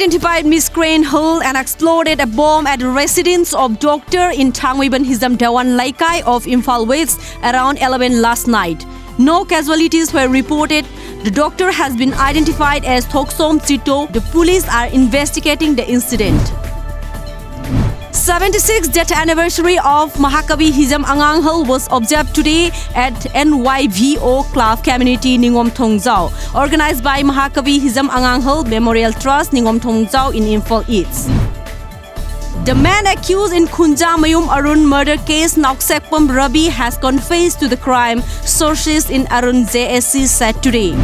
Unidentified miscreant hurled and exploded a bomb at the residence of doctor in Thangwiban Hizam Dewan Laikai of Imphal West around 11 last night. No casualties were reported. The doctor has been identified as Thoksom Chito. The police are investigating the incident. 76th death anniversary of Mahakavi Hizam Anganghal was observed today at NYVO Club Community Ningom Thongzau, organized by Mahakavi Hizam Anganghal Memorial Trust Ningom Thongzau in Imphal East. The man accused in Khunja Mayum ARUN murder case, Nauksekpam Rabi, has confessed to the crime, sources in ARUN JSC said today.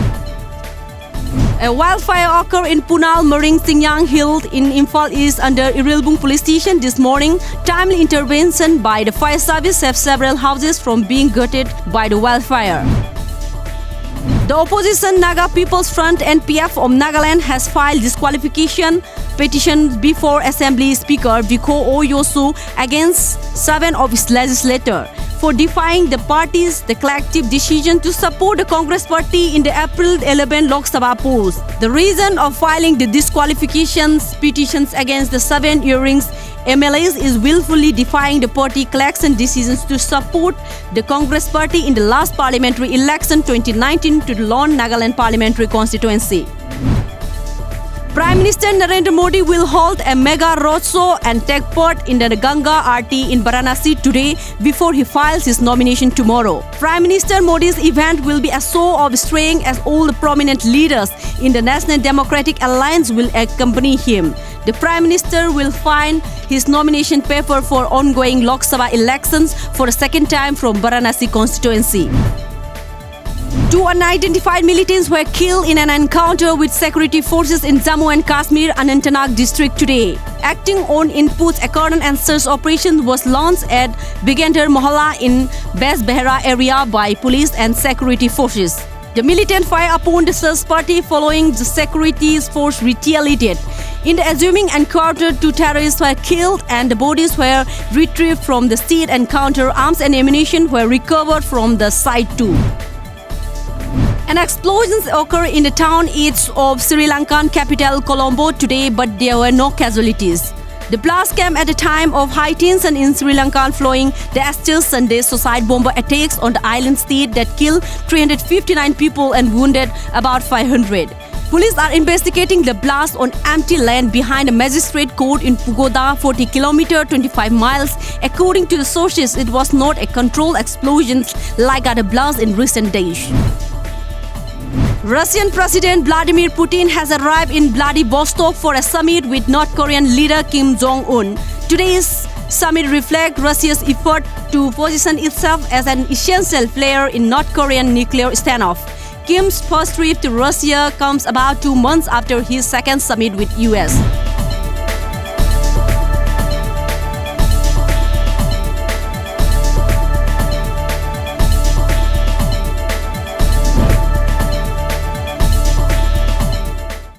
A wildfire occurred in Punal Mering Singyang Hill in Imphal East under Irilbung police station this morning. Timely intervention by the fire service saved several houses from being gutted by the wildfire. The opposition Naga People's Front NPF of Nagaland has filed disqualification petition before Assembly Speaker Viko Oyosu against 7 of its legislators for defying the party's collective decision to support the Congress party in the April 11 Lok Sabha polls. The reason of filing the disqualifications petitions against the 7 earrings MLAs is willfully defying the party collection decisions to support the Congress party in the last parliamentary election 2019 to the Lone Nagaland parliamentary constituency. Prime Minister Narendra Modi will hold a mega roadshow and take part in the Ganga Aarti in Varanasi today before he files his nomination tomorrow. Prime Minister Modi's event will be a show of strength as all the prominent leaders in the National Democratic Alliance will accompany him. The Prime Minister will file his nomination paper for ongoing Lok Sabha elections for the second time from Varanasi constituency. 2 unidentified militants were killed in an encounter with security forces in Jammu and Kashmir, Anantnag district today. Acting on inputs, a cordon and search operation was launched at Bigandar Mohalla in West Behra area by police and security forces. The militant fired upon the search party following the security force retaliated. In the ensuing encounter, 2 terrorists were killed and the bodies were retrieved from the scene and counter arms and ammunition were recovered from the site too. An explosion occurred in the town east of Sri Lankan capital Colombo today, but there were no casualties. The blast came at a time of high tension in Sri Lanka following the Easter Sunday suicide bomber attacks on the island state that killed 359 people and wounded about 500. Police are investigating the blast on empty land behind a magistrate court in Pugoda, 40 km 25 miles. According to the sources, it was not a controlled explosion like other blasts in recent days. Russian President Vladimir Putin has arrived in Vladivostok for a summit with North Korean leader Kim Jong-un. Today's summit reflects Russia's effort to position itself as an essential player in North Korean nuclear standoff. Kim's first trip to Russia comes about 2 months after his second summit with US.